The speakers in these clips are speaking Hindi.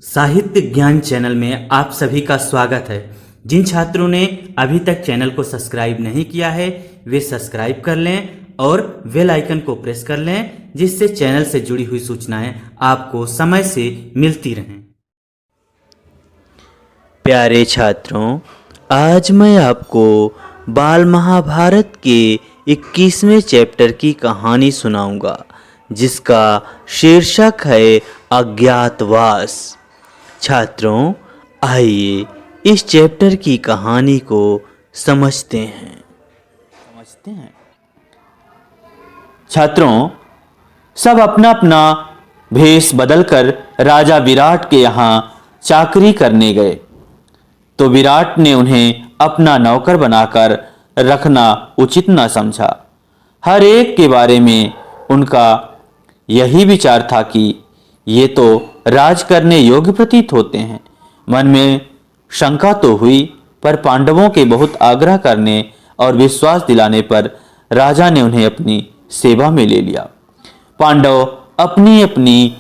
साहित्य ज्ञान चैनल में आप सभी का स्वागत है। जिन छात्रों ने अभी तक चैनल को सब्सक्राइब नहीं किया है वे सब्सक्राइब कर लें और बेल आइकन को प्रेस कर लें, जिससे चैनल से जुड़ी हुई सूचनाएं आपको समय से मिलती रहें। प्यारे छात्रों, आज मैं आपको बाल महाभारत के 21वें चैप्टर की कहानी सुनाऊंगा, जिसका शीर्षक है अज्ञातवास। छात्रों, आइए इस चैप्टर की कहानी को समझते हैं। छात्रों, सब अपना अपना भेष बदलकर राजा विराट के यहाँ चाकरी करने गए, तो विराट ने उन्हें अपना नौकर बनाकर रखना उचित न समझा। हर एक के बारे में उनका यही विचार था कि ये तो राज करने योग्य प्रतीत होते हैं। मन में शंका तो हुई, पर पांडवों के बहुत आग्रह करने और विश्वास दिलाने पर राजा ने उन्हें अपनी सेवा में ले लिया। पांडव अपनी अपनी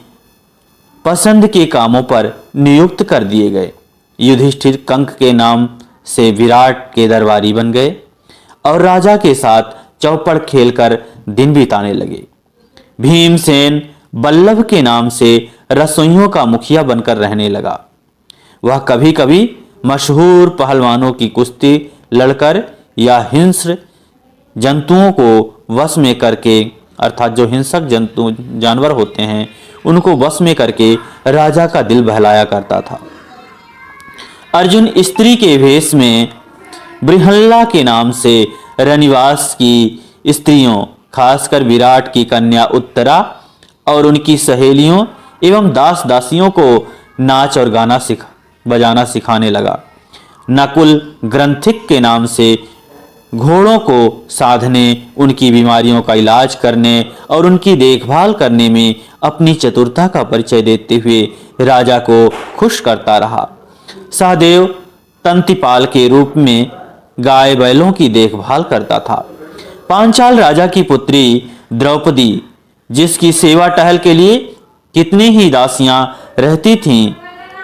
पसंद के कामों पर नियुक्त कर दिए गए। युधिष्ठिर कंक के नाम से विराट के दरबारी बन गए और राजा के साथ चौपड़ खेलकर दिन बिताने लगे। भीमसेन बल्लभ के नाम से रसोइयों का मुखिया बनकर रहने लगा। वह कभी कभी मशहूर पहलवानों की कुश्ती लड़कर या हिंस्र जंतुओं को वश में करके, अर्थात जो हिंसक जंतु जानवर होते हैं उनको वश में करके राजा का दिल बहलाया करता था। अर्जुन स्त्री के वेश में बृहल्ला के नाम से रनिवास की स्त्रियों, खासकर विराट की कन्या उत्तरा और उनकी सहेलियों एवं दास दासियों को नाच और गाना बजाना सिखाने लगा। नकुल ग्रंथिक के नाम से घोड़ों को साधने, उनकी बीमारियों का इलाज करने और उनकी देखभाल करने में अपनी चतुरता का परिचय देते हुए राजा को खुश करता रहा। सहदेव तंतिपाल के रूप में गाय बैलों की देखभाल करता था। पांचाल राजा की पुत्री द्रौपदी, जिसकी सेवा टहल के लिए कितनी ही दासियां रहती थीं,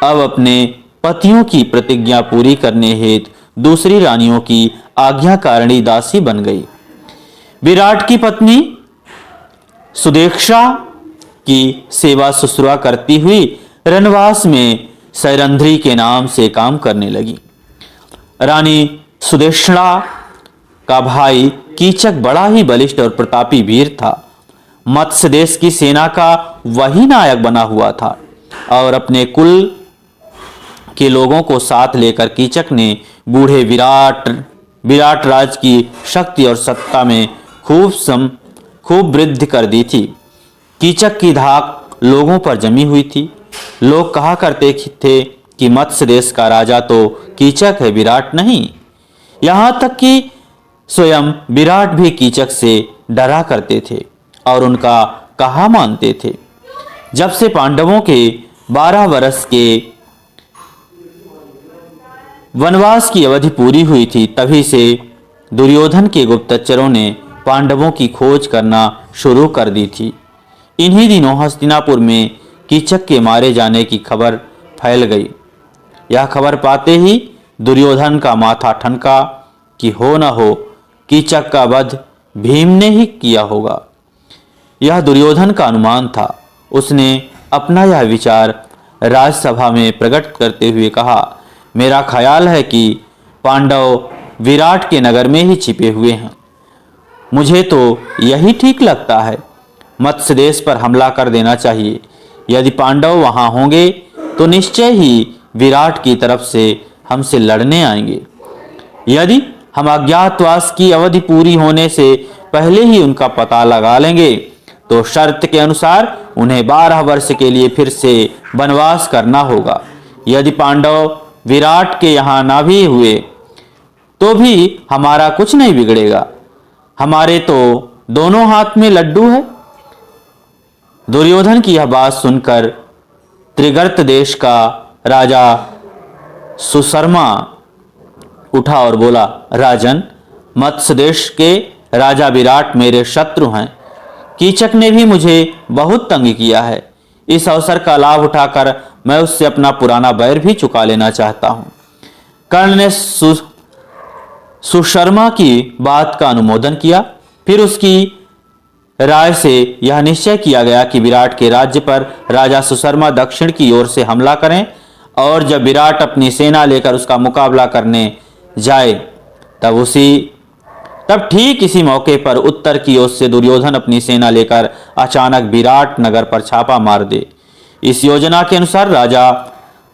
अब अपने पतियों की प्रतिज्ञा पूरी करने हेतु दूसरी रानियों की आज्ञाकारिणी दासी बन गई। विराट की पत्नी सुदेक्षा की सेवा शुश्रूषा करती हुई रनवास में सैरंध्री के नाम से काम करने लगी। रानी सुदेष्णा का भाई कीचक बड़ा ही बलिष्ठ और प्रतापी वीर था। मत्स्य देश की सेना का वही नायक बना हुआ था और अपने कुल के लोगों को साथ लेकर कीचक ने बूढ़े विराट राज की शक्ति और सत्ता में खूब वृद्धि कर दी थी। कीचक की धाक लोगों पर जमी हुई थी। लोग कहा करते थे कि मत्स्य देश का राजा तो कीचक है, विराट नहीं। यहाँ तक कि स्वयं विराट भी कीचक से डरा करते थे और उनका कहा मानते थे। जब से पांडवों के 12 वर्ष के वनवास की अवधि पूरी हुई थी, तभी से दुर्योधन के गुप्तचरों ने पांडवों की खोज करना शुरू कर दी थी। इन्हीं दिनों हस्तिनापुर में कीचक के मारे जाने की खबर फैल गई। यह खबर पाते ही दुर्योधन का माथा ठनका कि हो न हो कीचक का वध भीम ने ही किया होगा। यह दुर्योधन का अनुमान था। उसने अपना यह विचार राजसभा में प्रकट करते हुए कहा, मेरा ख्याल है कि पांडव विराट के नगर में ही छिपे हुए हैं। मुझे तो यही ठीक लगता है। मत्स्य देश पर हमला कर देना चाहिए। यदि पांडव वहां होंगे तो निश्चय ही विराट की तरफ से हमसे लड़ने आएंगे। यदि हम अज्ञातवास की अवधि पूरी होने से पहले ही उनका पता लगा लेंगे तो शर्त के अनुसार उन्हें 12 वर्ष के लिए फिर से वनवास करना होगा। यदि पांडव विराट के यहाँ ना भी हुए तो भी हमारा कुछ नहीं बिगड़ेगा। हमारे तो दोनों हाथ में लड्डू है। दुर्योधन की यह बात सुनकर त्रिगर्त देश का राजा सुशर्मा उठा और बोला, राजन, मत्स्य देश के राजा विराट मेरे शत्रु हैं। कीचक ने भी मुझे बहुत तंग किया है। इस अवसर का लाभ उठाकर मैं उससे अपना पुराना बैर भी चुका लेना चाहता हूं। कर्ण ने सुशर्मा की बात का अनुमोदन किया। फिर उसकी राय से यह निश्चय किया गया कि विराट के राज्य पर राजा सुशर्मा दक्षिण की ओर से हमला करें, और जब विराट अपनी सेना लेकर उसका मुकाबला करने जाए तब ठीक इसी मौके पर उत्तर की ओर से दुर्योधन अपनी सेना लेकर अचानक विराट नगर पर छापा मार दे। इस योजना के अनुसार राजा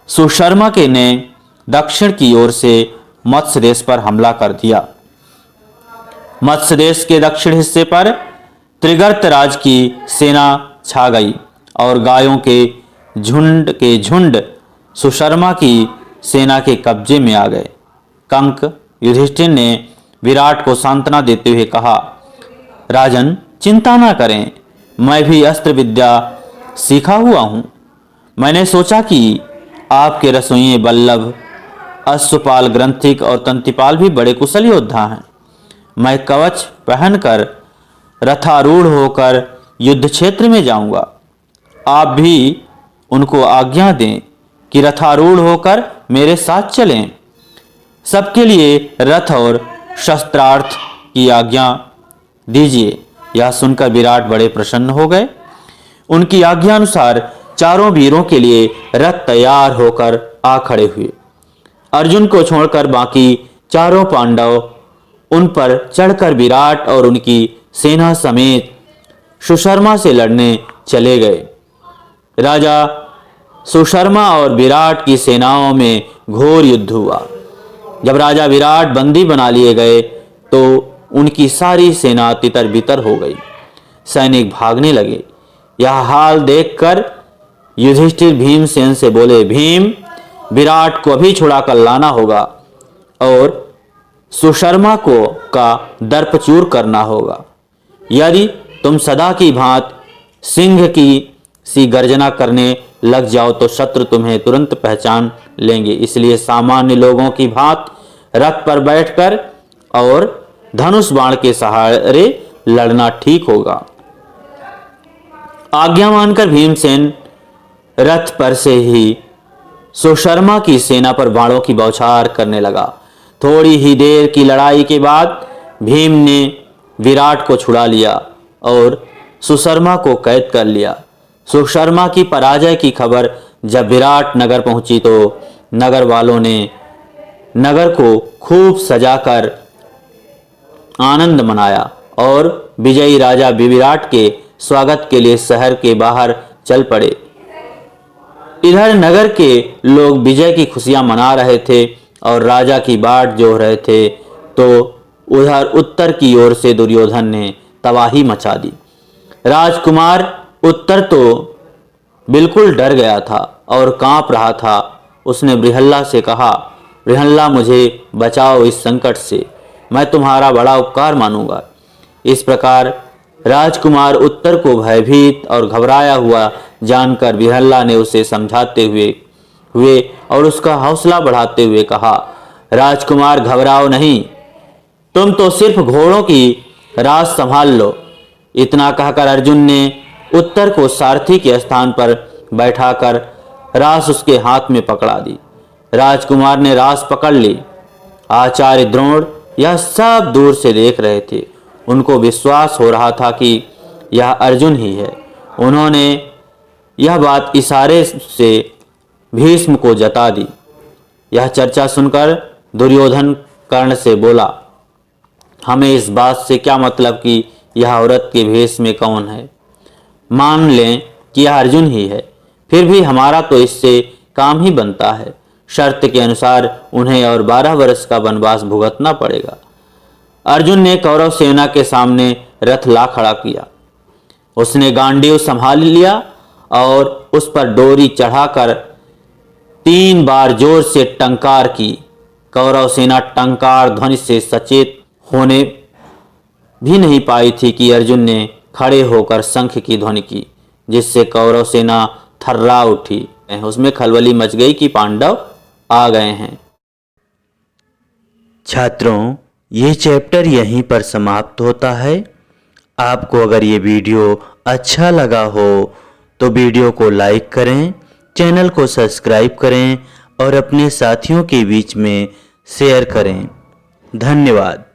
सुशर्मा के ने दक्षिण की ओर से मत्स्य देश पर हमला कर दिया। मत्स्य देश के दक्षिण हिस्से पर त्रिगर्त राज की सेना छा गई और गायों के झुंड सुशर्मा की सेना के कब्जे में आ गए। कंक युधिष्ठिर ने विराट को सांत्वना देते हुए कहा, राजन चिंता ना करें, मैं भी अस्त्र विद्या सीखा हुआ हूं। मैंने सोचा कि आपके रसोइये बल्लभ, अश्वपाल, ग्रंथिक और तंतिपाल भी बड़े कुशल योद्धा हैं। मैं कवच पहनकर रथारूढ़ होकर युद्ध क्षेत्र में जाऊंगा। आप भी उनको आज्ञा दें कि रथारूढ़ होकर मेरे साथ चलें। सबके लिए रथ और शस्त्रार्थ की आज्ञा दीजिए। यह सुनकर विराट बड़े प्रसन्न हो गए। उनकी आज्ञा अनुसार चारों वीरों के लिए रथ तैयार होकर आ खड़े हुए। अर्जुन को छोड़कर बाकी चारों पांडव उन पर चढ़कर विराट और उनकी सेना समेत सुशर्मा से लड़ने चले गए। राजा सुशर्मा और विराट की सेनाओं में घोर युद्ध हुआ। जब राजा विराट बंदी बना लिए गए तो उनकी सारी सेना तितर बितर हो गई। सैनिक भागने लगे। यह हाल देखकर युधिष्ठिर भीमसेन से बोले, भीम, विराट को अभी छुड़ाकर लाना होगा और सुशर्मा को का दर्पचूर करना होगा। यदि तुम सदा की भांति सिंह की सी गर्जना करने लग जाओ तो शत्रु तुम्हें तुरंत पहचान लेंगे। इसलिए सामान्य लोगों की भांति रथ पर बैठकर और धनुष बाण के सहारे लड़ना ठीक होगा। आज्ञा मानकर भीमसेन रथ पर से ही सुशर्मा की सेना पर बाणों की बौछार करने लगा। थोड़ी ही देर की लड़ाई के बाद भीम ने विराट को छुड़ा लिया और सुशर्मा को कैद कर लिया। सुशर्मा की पराजय की खबर जब विराट नगर पहुंची तो नगर वालों ने नगर को खूब सजाकर आनंद मनाया और विजयी राजा विराट के स्वागत के लिए शहर के बाहर चल पड़े। इधर नगर के लोग विजय की खुशियां मना रहे थे और राजा की बाट जोह रहे थे, तो उधर उत्तर की ओर से दुर्योधन ने तबाही मचा दी। राजकुमार उत्तर तो बिल्कुल डर गया था और कांप रहा था। उसने बृहल्ला से कहा, बृहल्ला, मुझे बचाओ इस संकट से, मैं तुम्हारा बड़ा उपकार मानूंगा। इस प्रकार राजकुमार उत्तर को भयभीत और घबराया हुआ जानकर बृहल्ला ने उसे समझाते हुए और उसका हौसला बढ़ाते हुए कहा, राजकुमार घबराओ नहीं, तुम तो सिर्फ घोड़ों की रास संभाल लो। इतना कहकर अर्जुन ने उत्तर को सारथी के स्थान पर बैठाकर रास उसके हाथ में पकड़ा दी। राजकुमार ने रास पकड़ ली। आचार्य द्रोण यह सब दूर से देख रहे थे। उनको विश्वास हो रहा था कि यह अर्जुन ही है। उन्होंने यह बात इशारे से भीष्म को जता दी। यह चर्चा सुनकर दुर्योधन कर्ण से बोला, हमें इस बात से क्या मतलब कि यह औरत के भेष में कौन है। मान लें कि यह अर्जुन ही है, फिर भी हमारा तो इससे काम ही बनता है। शर्त के अनुसार उन्हें और 12 वर्ष का वनवास भुगतना पड़ेगा। अर्जुन ने कौरव सेना के सामने रथ ला खड़ा किया। उसने गांडीव संभाल लिया और उस पर डोरी चढ़ाकर 3 बार जोर से टंकार की। कौरव सेना टंकार ध्वनि से सचेत होने भी नहीं पाई थी कि अर्जुन ने खड़े होकर शंख की ध्वनि की, जिससे कौरव सेना थर्रा उठी। उसमें खलबली मच गई कि पांडव आ गए हैं। छात्रों, ये चैप्टर यहीं पर समाप्त होता है। आपको अगर ये वीडियो अच्छा लगा हो तो वीडियो को लाइक करें, चैनल को सब्सक्राइब करें और अपने साथियों के बीच में शेयर करें। धन्यवाद।